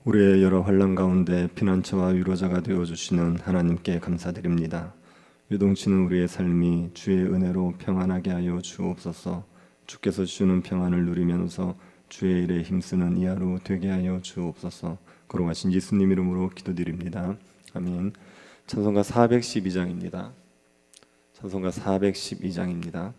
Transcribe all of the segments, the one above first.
우리의 여러 환난 가운데 피난처와 위로자가 되어주시는 하나님께 감사드립니다. 요동치는 우리의 삶이 주의 은혜로 평안하게 하여 주옵소서. 주께서 주시는 평안을 누리면서 주의 일에 힘쓰는 이 하루 되게 하여 주옵소서. 거룩하신 예수님 이름으로 기도드립니다. 아멘. 찬송가 412장입니다. 찬송가 412장입니다.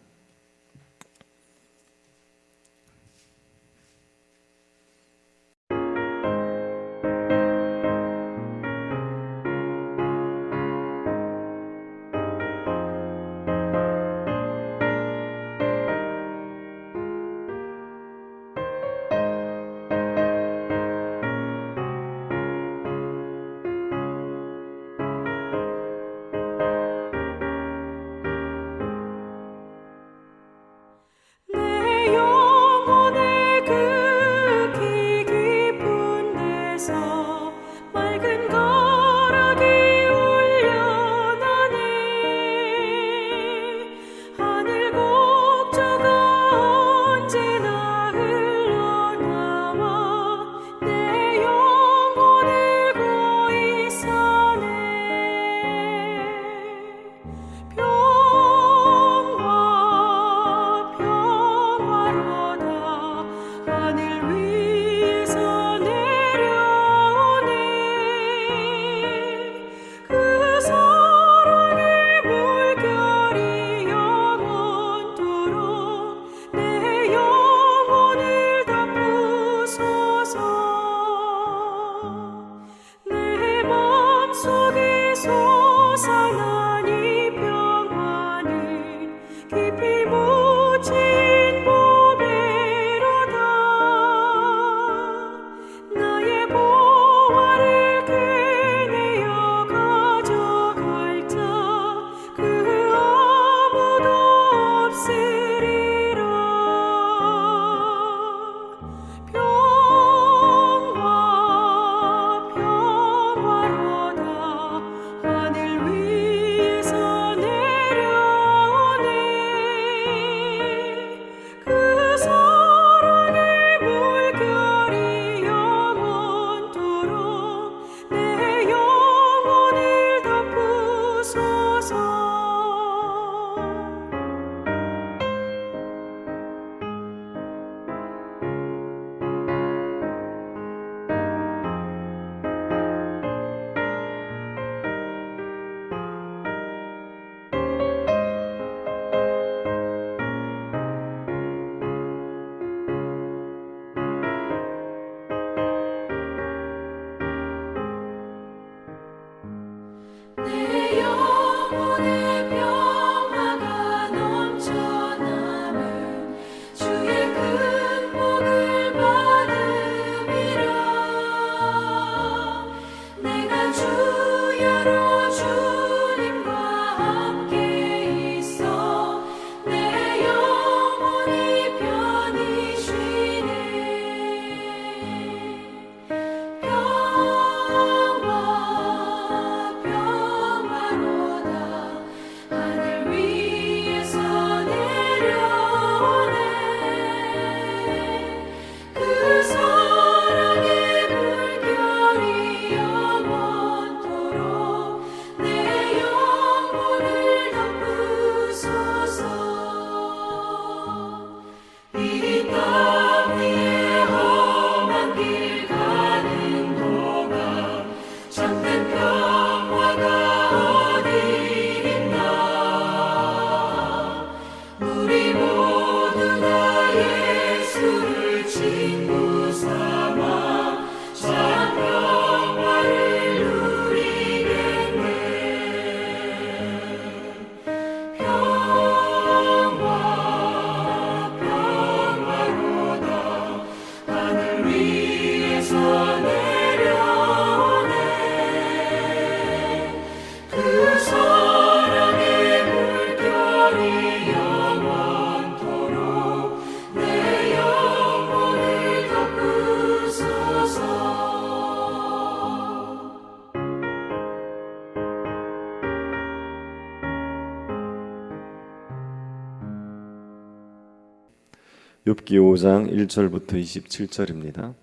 욥기 5장 1절부터 27절입니다.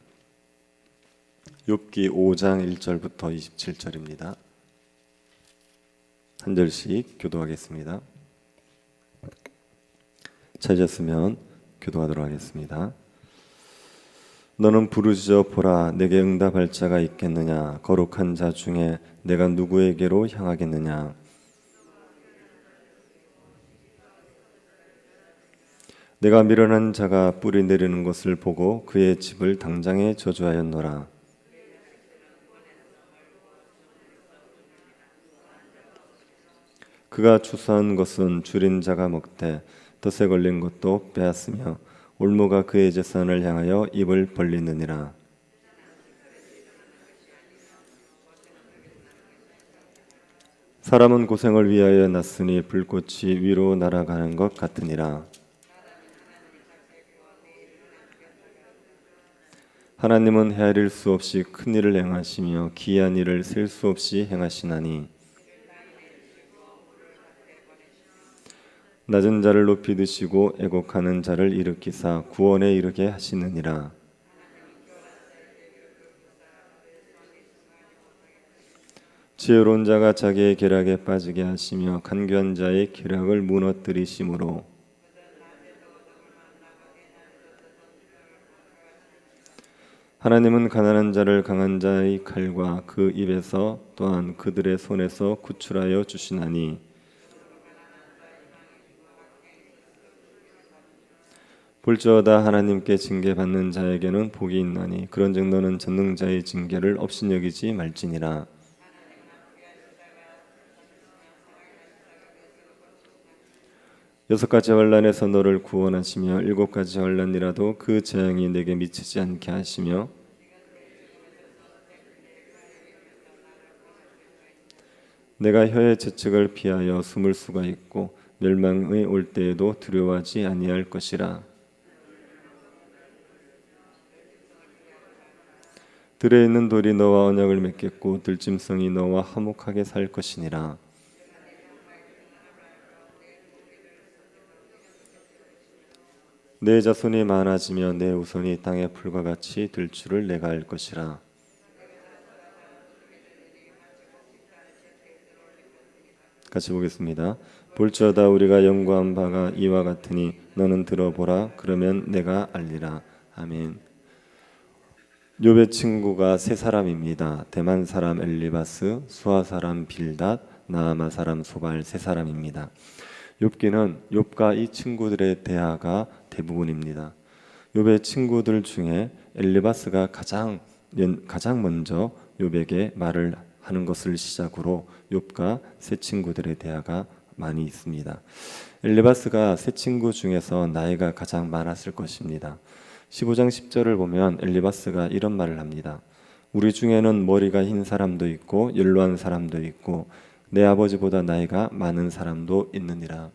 욥기 5장 1절부터 27절입니다. 한 절씩 교도하겠습니다. 찾았으면 교도하도록 하겠습니다. 너는 부르짖어 보라, 내게 응답할 자가 있겠느냐? 거룩한 자 중에 내가 누구에게로 향하겠느냐? 내가 미련한 자가 뿌리 내리는 것을 보고 그의 집을 당장에 저주하였노라. 그가 추수한 것은 줄인 자가 먹되 덫에 걸린 것도 빼앗으며 올무가 그의 재산을 향하여 입을 벌리느니라. 사람은 고생을 위하여 났으니 불꽃이 위로 날아가는 것 같으니라. 하나님은 헤아릴 수 없이 큰 일을 행하시며 기이한 일을 셀 수 없이 행하시나니 낮은 자를 높이 드시고 애곡하는 자를 일으키사 구원에 이르게 하시느니라. 지혜로운 자가 자기의 계략에 빠지게 하시며 간교한 자의 계략을 무너뜨리심으로 하나님은 가난한 자를 강한 자의 칼과 그 입에서 또한 그들의 손에서 구출하여 주시나니 볼지어다 하나님께 징계받는 자에게는 복이 있나니 그런즉 너는 전능자의 징계를 업신여기지 말지니라. 여섯 가지 환난에서 너를 구원하시며 일곱 가지 환난이라도 그 재앙이 내게 미치지 않게 하시며 내가 혀의 채찍을 피하여 숨을 수가 있고 멸망이 올 때에도 두려워하지 아니할 것이라. 들에 있는 돌이 너와 언약을 맺겠고 들짐승이 너와 화목하게 살 것이니라. 내 자손이 많아지며 내 후손이 땅의 풀과 같이 될 줄을 내가 알 것이라. 같이 보겠습니다. 볼지어다 우리가 연구한 바가 이와 같으니 너는 들어보라. 그러면 내가 알리라. 아멘. 욥의 친구가 세 사람입니다. 대만 사람 엘리바스, 수아 사람 빌닷, 나아마 사람 소발 세 사람입니다. 욥기는 욥과 이 친구들의 대화가 대부분입니다. 욥의 친구들 중에 엘리바스가 가장 먼저 욥에게 말을 하는 것을 시작으로 욥과 세 친구들의 대화가 많이 있습니다. 엘리바스가 세 친구 중에서 나이가 가장 많았을 것입니다. 15장 10절을 보면 엘리바스가 이런 말을 합니다. 우리 중에는 머리가 흰 사람도 있고 연로한 사람도 있고 내 아버지보다 나이가 많은 사람도 있느니라.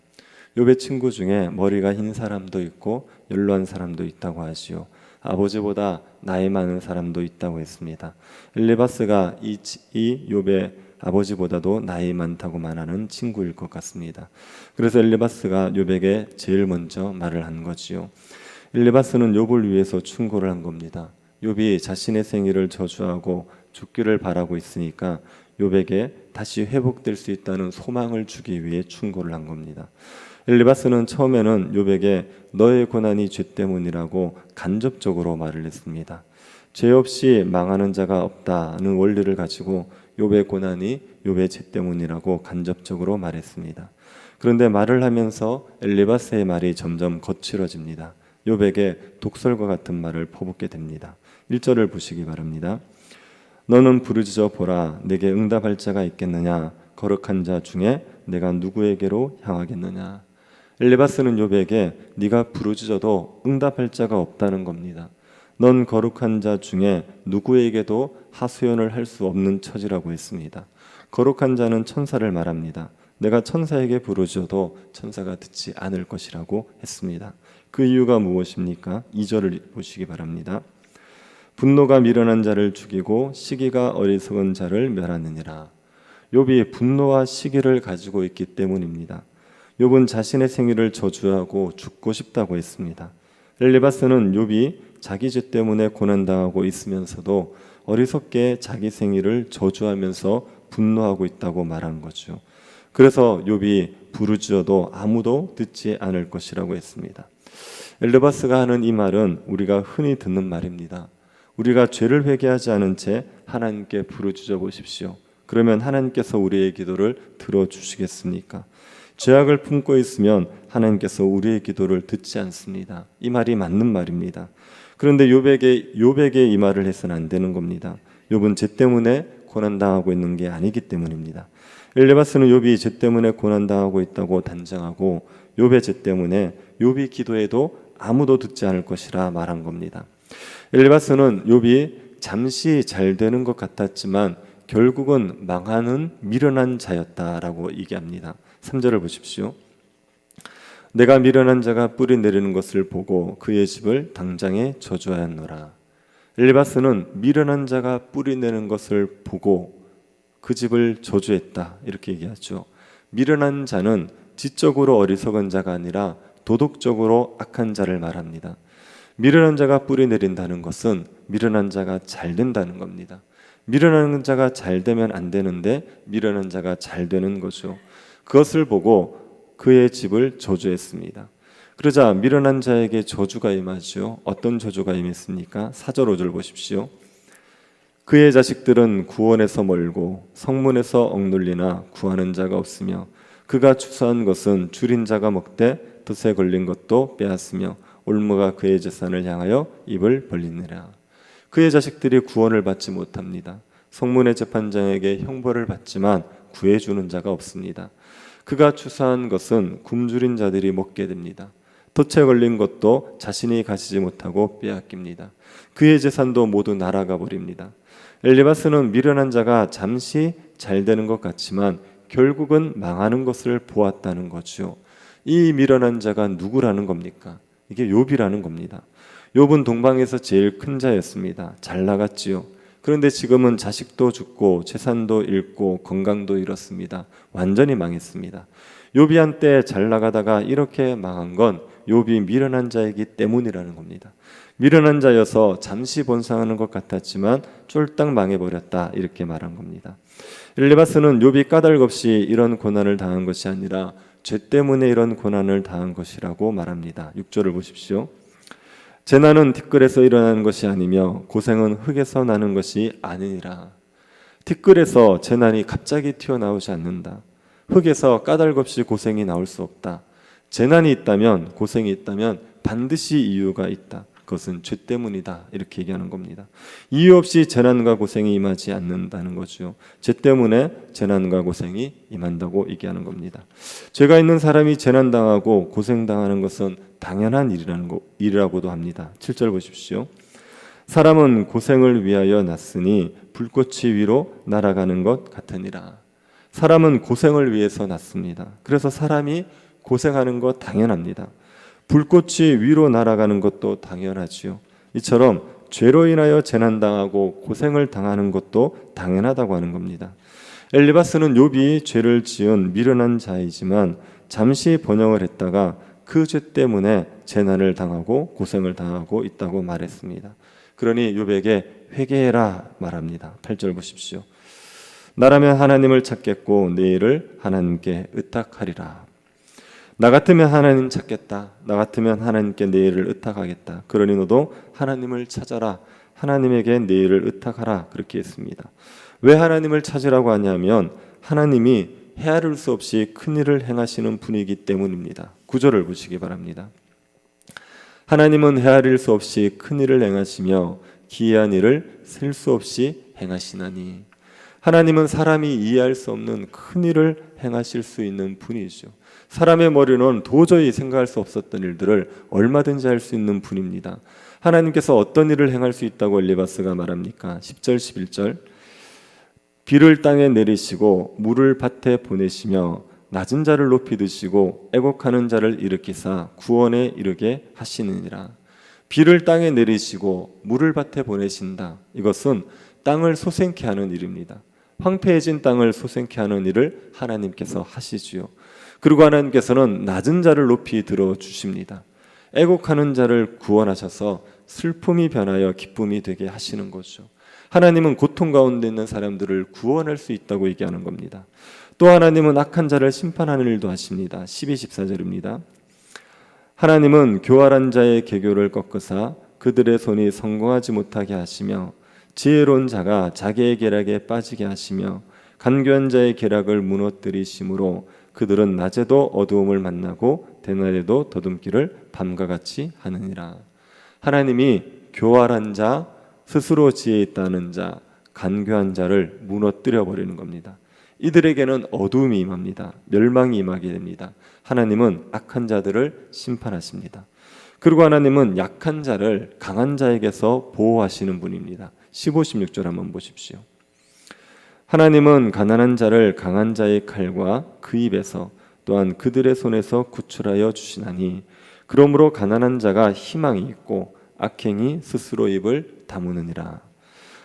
욥의 친구 중에 머리가 흰 사람도 있고 연로한 사람도 있다고 하시오. 아버지보다 나이 많은 사람도 있다고 했습니다. 엘리바스가 이 욥의 아버지보다도 나이 많다고 말하는 친구일 것 같습니다. 그래서 엘리바스가 욥에게 제일 먼저 말을 한 거지요. 엘리바스는 욥을 위해서 충고를 한 겁니다. 욥이 자신의 생일을 저주하고 죽기를 바라고 있으니까 욥에게 다시 회복될 수 있다는 소망을 주기 위해 충고를 한 겁니다. 엘리바스는 처음에는 욥에게 너의 고난이 죄 때문이라고 간접적으로 말을 했습니다. 죄 없이 망하는 자가 없다는 원리를 가지고 욥의 고난이 욥의 죄 때문이라고 간접적으로 말했습니다. 그런데 말을 하면서 엘리바스의 말이 점점 거칠어집니다. 욥에게 독설과 같은 말을 퍼붓게 됩니다. 1절을 보시기 바랍니다. 너는 부르짖어 보라, 내게 응답할 자가 있겠느냐? 거룩한 자 중에 내가 누구에게로 향하겠느냐? 엘리바스는 욥에게 네가 부르짖어도 응답할 자가 없다는 겁니다. 넌 거룩한 자 중에 누구에게도 하소연을 할 수 없는 처지라고 했습니다. 거룩한 자는 천사를 말합니다. 내가 천사에게 부르짖어도 천사가 듣지 않을 것이라고 했습니다. 그 이유가 무엇입니까? 2절을 보시기 바랍니다. 분노가 미련한 자를 죽이고 시기가 어리석은 자를 멸하느니라. 욥이 분노와 시기를 가지고 있기 때문입니다. 욥은 자신의 생일을 저주하고 죽고 싶다고 했습니다. 엘리바스는 욥이 자기 죄 때문에 고난당하고 있으면서도 어리석게 자기 생일을 저주하면서 분노하고 있다고 말한 거죠. 그래서 욥이 부르짖어도 아무도 듣지 않을 것이라고 했습니다. 엘리바스가 하는 이 말은 우리가 흔히 듣는 말입니다. 우리가 죄를 회개하지 않은 채 하나님께 부르짖어 보십시오. 그러면 하나님께서 우리의 기도를 들어주시겠습니까? 죄악을 품고 있으면 하나님께서 우리의 기도를 듣지 않습니다. 이 말이 맞는 말입니다. 그런데 욥에게 이 말을 해서는 안 되는 겁니다. 욥은 죄 때문에 고난당하고 있는 게 아니기 때문입니다. 엘리바스는 욥이 죄 때문에 고난당하고 있다고 단정하고 욥의 죄 때문에 욥이 기도해도 아무도 듣지 않을 것이라 말한 겁니다. 엘리바스는 욥이 잠시 잘 되는 것 같았지만 결국은 망하는 미련한 자였다라고 얘기합니다. 3절을 보십시오. 내가 미련한 자가 뿌리 내리는 것을 보고 그의 집을 당장에 저주하였노라. 엘리바스는 미련한 자가 뿌리 내는 것을 보고 그 집을 저주했다 이렇게 얘기하죠. 미련한 자는 지적으로 어리석은 자가 아니라 도덕적으로 악한 자를 말합니다. 미련한 자가 뿌리 내린다는 것은 미련한 자가 잘 된다는 겁니다. 미련한 자가 잘 되면 안 되는데 미련한 자가 잘 되는 거죠. 그것을 보고 그의 집을 저주했습니다. 그러자 미련한 자에게 저주가 임하죠. 어떤 저주가 임했습니까? 4절 5절 보십시오. 그의 자식들은 구원에서 멀고 성문에서 억눌리나 구하는 자가 없으며 그가 추수한 것은 줄인 자가 먹되 덫에 걸린 것도 빼앗으며 올무가 그의 재산을 향하여 입을 벌리느라. 그의 자식들이 구원을 받지 못합니다. 성문의 재판장에게 형벌을 받지만 구해주는 자가 없습니다. 그가 추수한 것은 굶주린 자들이 먹게 됩니다. 덫에 걸린 것도 자신이 가지지 못하고 빼앗깁니다. 그의 재산도 모두 날아가 버립니다. 엘리바스는 미련한 자가 잠시 잘 되는 것 같지만 결국은 망하는 것을 보았다는 거죠. 이 미련한 자가 누구라는 겁니까? 이게 욥이라는 겁니다. 욥은 동방에서 제일 큰 자였습니다. 잘 나갔지요. 그런데 지금은 자식도 죽고 재산도 잃고 건강도 잃었습니다. 완전히 망했습니다. 욥이 한때 잘 나가다가 이렇게 망한 건 욥이 미련한 자이기 때문이라는 겁니다. 미련한 자여서 잠시 번성하는 것 같았지만 쫄딱 망해버렸다 이렇게 말한 겁니다. 엘리바스는 욥이 까닭없이 이런 고난을 당한 것이 아니라 죄 때문에 이런 고난을 당한 것이라고 말합니다. 6절을 보십시오. 재난은 티끌에서 일어나는 것이 아니며 고생은 흙에서 나는 것이 아니니라. 티끌에서 재난이 갑자기 튀어나오지 않는다. 흙에서 까닭없이 고생이 나올 수 없다. 재난이 있다면, 고생이 있다면 반드시 이유가 있다. 그것은 죄 때문이다 이렇게 얘기하는 겁니다. 이유 없이 재난과 고생이 임하지 않는다는 거죠. 죄 때문에 재난과 고생이 임한다고 얘기하는 겁니다. 죄가 있는 사람이 재난당하고 고생당하는 것은 당연한 일이라고도 합니다. 7절 보십시오. 사람은 고생을 위하여 났으니 불꽃이 위로 날아가는 것 같으니라. 사람은 고생을 위해서 났습니다. 그래서 사람이 고생하는 것 당연합니다. 불꽃이 위로 날아가는 것도 당연하지요. 이처럼 죄로 인하여 재난당하고 고생을 당하는 것도 당연하다고 하는 겁니다. 엘리바스는 욥이 죄를 지은 미련한 자이지만 잠시 번영을 했다가 그 죄 때문에 재난을 당하고 고생을 당하고 있다고 말했습니다. 그러니 욥에게 회개해라 말합니다. 8절 보십시오. 나라면 하나님을 찾겠고 내 일을 하나님께 의탁하리라. 나 같으면 하나님 찾겠다. 나 같으면 하나님께 내 일을 의탁하겠다. 그러니 너도 하나님을 찾아라. 하나님에게 내 일을 의탁하라. 그렇게 했습니다. 왜 하나님을 찾으라고 하냐면 하나님이 헤아릴 수 없이 큰 일을 행하시는 분이기 때문입니다. 9절을 보시기 바랍니다. 하나님은 헤아릴 수 없이 큰 일을 행하시며 기이한 일을 셀 수 없이 행하시나니. 하나님은 사람이 이해할 수 없는 큰 일을 행하실 수 있는 분이죠. 사람의 머리는 도저히 생각할 수 없었던 일들을 얼마든지 할 수 있는 분입니다. 하나님께서 어떤 일을 행할 수 있다고 엘리바스가 말합니까? 10절 11절 비를 땅에 내리시고 물을 밭에 보내시며 낮은 자를 높이 드시고 애곡하는 자를 일으키사 구원에 이르게 하시느니라. 비를 땅에 내리시고 물을 밭에 보내신다. 이것은 땅을 소생케 하는 일입니다. 황폐해진 땅을 소생케 하는 일을 하나님께서 하시지요. 그리고 하나님께서는 낮은 자를 높이 들어주십니다. 애곡하는 자를 구원하셔서 슬픔이 변하여 기쁨이 되게 하시는 거죠. 하나님은 고통 가운데 있는 사람들을 구원할 수 있다고 얘기하는 겁니다. 또 하나님은 악한 자를 심판하는 일도 하십니다. 12, 14절입니다. 하나님은 교활한 자의 계교를 꺾으사 그들의 손이 성공하지 못하게 하시며 지혜로운 자가 자기의 계략에 빠지게 하시며 간교한 자의 계략을 무너뜨리심으로 그들은 낮에도 어두움을 만나고 대낮에도 더듬기를 밤과 같이 하느니라. 하나님이 교활한 자, 스스로 지혜 있다는 자, 간교한 자를 무너뜨려 버리는 겁니다. 이들에게는 어두움이 임합니다. 멸망이 임하게 됩니다. 하나님은 악한 자들을 심판하십니다. 그리고 하나님은 약한 자를 강한 자에게서 보호하시는 분입니다. 15, 16절 한번 보십시오. 하나님은 가난한 자를 강한 자의 칼과 그 입에서 또한 그들의 손에서 구출하여 주시나니 그러므로 가난한 자가 희망이 있고 악행이 스스로 입을 다무느니라.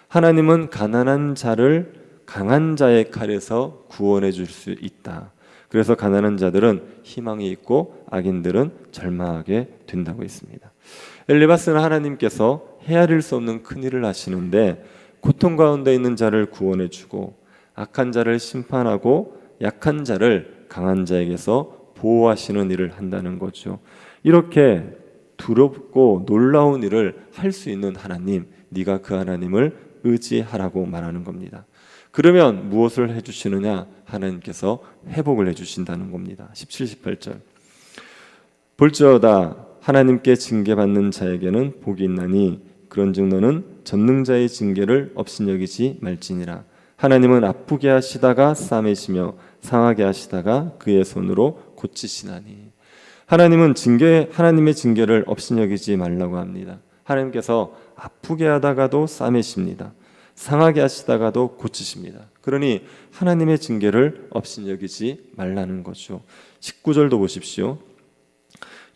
하나님은 가난한 자를 강한 자의 칼에서 구원해 줄 수 있다. 그래서 가난한 자들은 희망이 있고 악인들은 절망하게 된다고 했습니다. 엘리바스는 하나님께서 헤아릴 수 없는 큰일을 하시는데 고통 가운데 있는 자를 구원해 주고 악한 자를 심판하고 약한 자를 강한 자에게서 보호하시는 일을 한다는 거죠. 이렇게 두렵고 놀라운 일을 할 수 있는 하나님, 네가 그 하나님을 의지하라고 말하는 겁니다. 그러면 무엇을 해주시느냐? 하나님께서 회복을 해주신다는 겁니다. 17, 18절 볼지어다 하나님께 징계받는 자에게는 복이 있나니 그런즉 너는 전능자의 징계를 업신여기지 말지니라. 하나님은 아프게 하시다가 싸매시며 상하게 하시다가 그의 손으로 고치시나니. 하나님은 하나님의 징계를 업신여기지 말라고 합니다. 하나님께서 아프게 하다가도 싸매십니다. 상하게 하시다가도 고치십니다. 그러니 하나님의 징계를 업신여기지 말라는 거죠. 19절도 보십시오.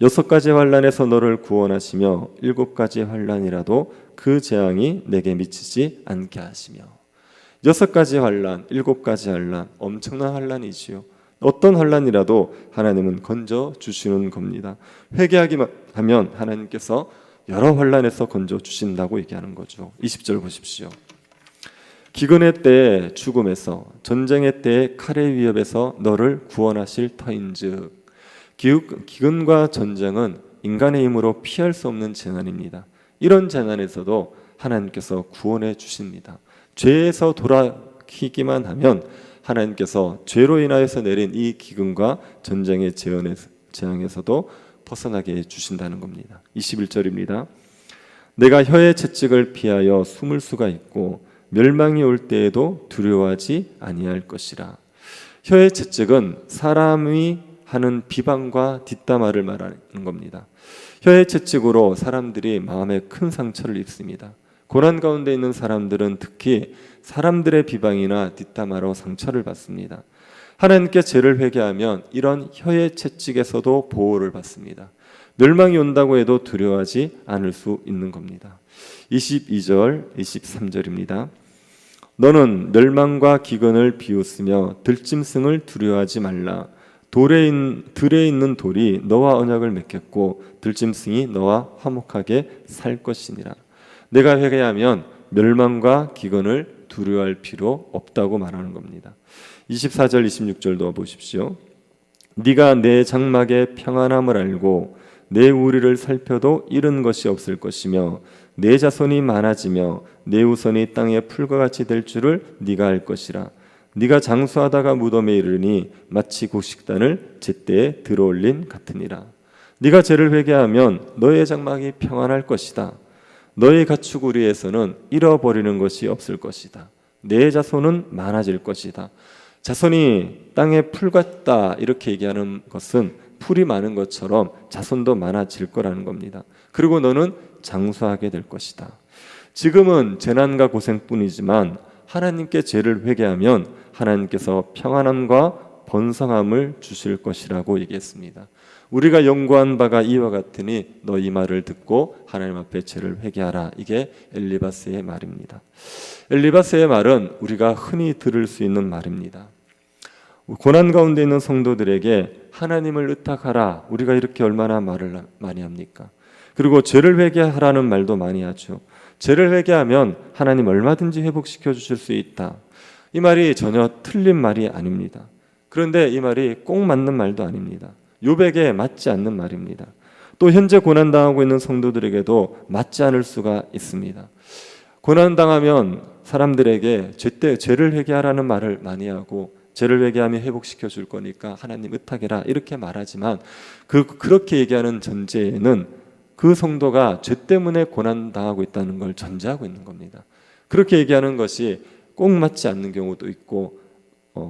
6가지 환난에서 너를 구원하시며 7가지 환난이라도 그 재앙이 내게 미치지 않게 하시며. 6가지 환난, 7가지 환난, 엄청난 환난이지요. 어떤 환난이라도 하나님은 건져 주시는 겁니다. 회개하기만 하면 하나님께서 여러 환난에서 건져 주신다고 얘기하는 거죠. 20절 보십시오. 기근의 때에 죽음에서 전쟁의 때에 칼의 위협에서 너를 구원하실 터인즉. 기근과 전쟁은 인간의 힘으로 피할 수 없는 재난입니다. 이런 재난에서도 하나님께서 구원해 주십니다. 죄에서 돌아키기만 하면 하나님께서 죄로 인하여서 내린 이 기근과 전쟁의 재앙에서도 벗어나게 해주신다는 겁니다. 21절입니다. 내가 혀의 채찍을 피하여 숨을 수가 있고 멸망이 올 때에도 두려워하지 아니할 것이라. 혀의 채찍은 사람이 하는 비방과 뒷담화를 말하는 겁니다. 혀의 채찍으로 사람들이 마음에 큰 상처를 입습니다. 고난 가운데 있는 사람들은 특히 사람들의 비방이나 뒷담화로 상처를 받습니다. 하나님께 죄를 회개하면 이런 혀의 채찍에서도 보호를 받습니다. 멸망이 온다고 해도 두려워하지 않을 수 있는 겁니다. 22절, 23절입니다. 너는 멸망과 기근을 비웃으며 들짐승을 두려워하지 말라. 들에 있는 돌이 너와 언약을 맺겠고 들짐승이 너와 화목하게 살 것이니라. 내가 회개하면 멸망과 기근을 두려워할 필요 없다고 말하는 겁니다. 24절 26절도 보십시오. 네가 내 장막의 평안함을 알고 내 우리를 살펴도 잃은 것이 없을 것이며 내 자손이 많아지며 내 후손이 땅의 풀과 같이 될 줄을 네가 알 것이라. 네가 장수하다가 무덤에 이르니 마치 곡식단을 제때에 들어올림 같으니라. 네가 죄를 회개하면 너의 장막이 평안할 것이다. 너의 가축우리에서는 잃어버리는 것이 없을 것이다. 내 자손은 많아질 것이다. 자손이 땅의 풀 같다 이렇게 얘기하는 것은 풀이 많은 것처럼 자손도 많아질 거라는 겁니다. 그리고 너는 장수하게 될 것이다. 지금은 재난과 고생뿐이지만 하나님께 죄를 회개하면 하나님께서 평안함과 번성함을 주실 것이라고 얘기했습니다. 우리가 연구한 바가 이와 같으니 너 이 말을 듣고 하나님 앞에 죄를 회개하라. 이게 엘리바스의 말입니다. 엘리바스의 말은 우리가 흔히 들을 수 있는 말입니다. 고난 가운데 있는 성도들에게 하나님을 의탁하라, 우리가 이렇게 얼마나 말을 많이 합니까? 그리고 죄를 회개하라는 말도 많이 하죠. 죄를 회개하면 하나님 얼마든지 회복시켜 주실 수 있다. 이 말이 전혀 틀린 말이 아닙니다. 그런데 이 말이 꼭 맞는 말도 아닙니다. 욥에게 맞지 않는 말입니다. 또 현재 고난당하고 있는 성도들에게도 맞지 않을 수가 있습니다. 고난당하면 사람들에게 죄를 회개하라는 말을 많이 하고, 죄를 회개하면 회복시켜 줄 거니까 하나님 의탁해라 이렇게 말하지만, 그렇게 얘기하는 전제에는 그 성도가 죄 때문에 고난당하고 있다는 걸 전제하고 있는 겁니다. 그렇게 얘기하는 것이 꼭 맞지 않는 경우도 있고,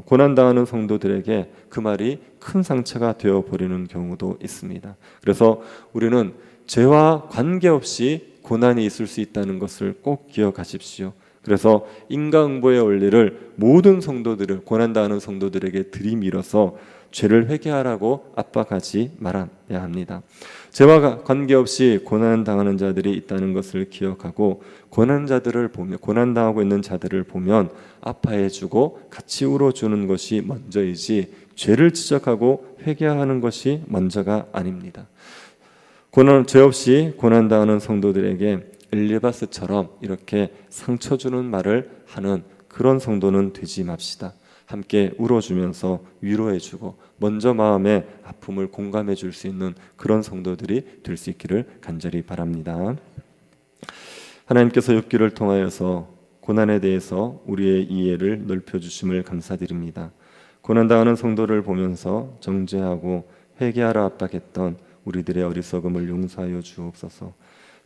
고난당하는 성도들에게 그 말이 큰 상처가 되어버리는 경우도 있습니다. 그래서 우리는 죄와 관계없이 고난이 있을 수 있다는 것을 꼭 기억하십시오. 그래서 인과응보의 원리를 모든 성도들을, 고난당하는 성도들에게 들이밀어서 죄를 회개하라고 압박하지 말아야 합니다. 죄와 관계없이 고난당하는 자들이 있다는 것을 기억하고, 고난당하고 있는 자들을 보면 아파해주고 같이 울어주는 것이 먼저이지, 죄를 지적하고 회개하는 것이 먼저가 아닙니다. 죄 없이 고난당하는 성도들에게 엘리바스처럼 이렇게 상처 주는 말을 하는 그런 성도는 되지 맙시다. 함께 울어주면서 위로해주고 먼저 마음의 아픔을 공감해 줄 수 있는 그런 성도들이 될 수 있기를 간절히 바랍니다. 하나님께서 욥기를 통하여서 고난에 대해서 우리의 이해를 넓혀주심을 감사드립니다. 고난당하는 성도를 보면서 정죄하고 회개하라 압박했던 우리들의 어리석음을 용서하여 주옵소서.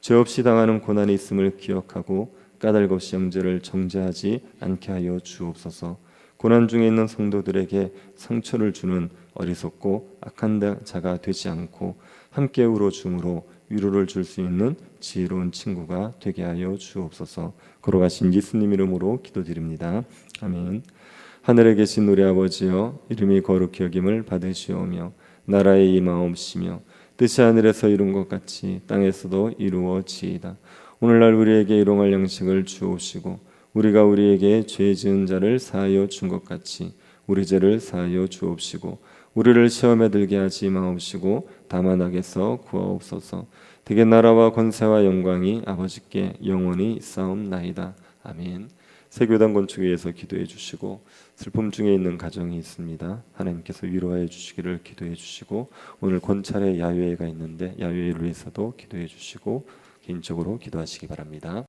죄 없이 당하는 고난이 있음을 기억하고 까닭 없이 형제를 정죄하지 않게 하여 주옵소서. 고난 중에 있는 성도들에게 상처를 주는 어리석고 악한 자가 되지 않고 함께 울어줌으로 위로를 줄 수 있는 지혜로운 친구가 되게 하여 주옵소서. 걸어가신 예수님 이름으로 기도드립니다. 아멘. 하늘에 계신 우리 아버지여, 이름이 거룩히 여김을 받으시오며 나라의 임하옵시며 뜻이 하늘에서 이룬 것 같이 땅에서도 이루어지이다. 오늘날 우리에게 일용할 양식을 주옵시고, 우리가 우리에게 죄 지은 자를 사하여 준 것 같이 우리 죄를 사하여 주옵시고, 우리를 시험에 들게 하지 마옵시고 다만 악에서 구하옵소서. 대개 나라와 권세와 영광이 아버지께 영원히 있사옵나이다. 아멘. 세교단 건축에 위해서 기도해 주시고, 슬픔 중에 있는 가정이 있습니다. 하나님께서 위로해 주시기를 기도해 주시고, 오늘 권찰에 야유회가 있는데 야유회를 위해서도 기도해 주시고 개인적으로 기도하시기 바랍니다.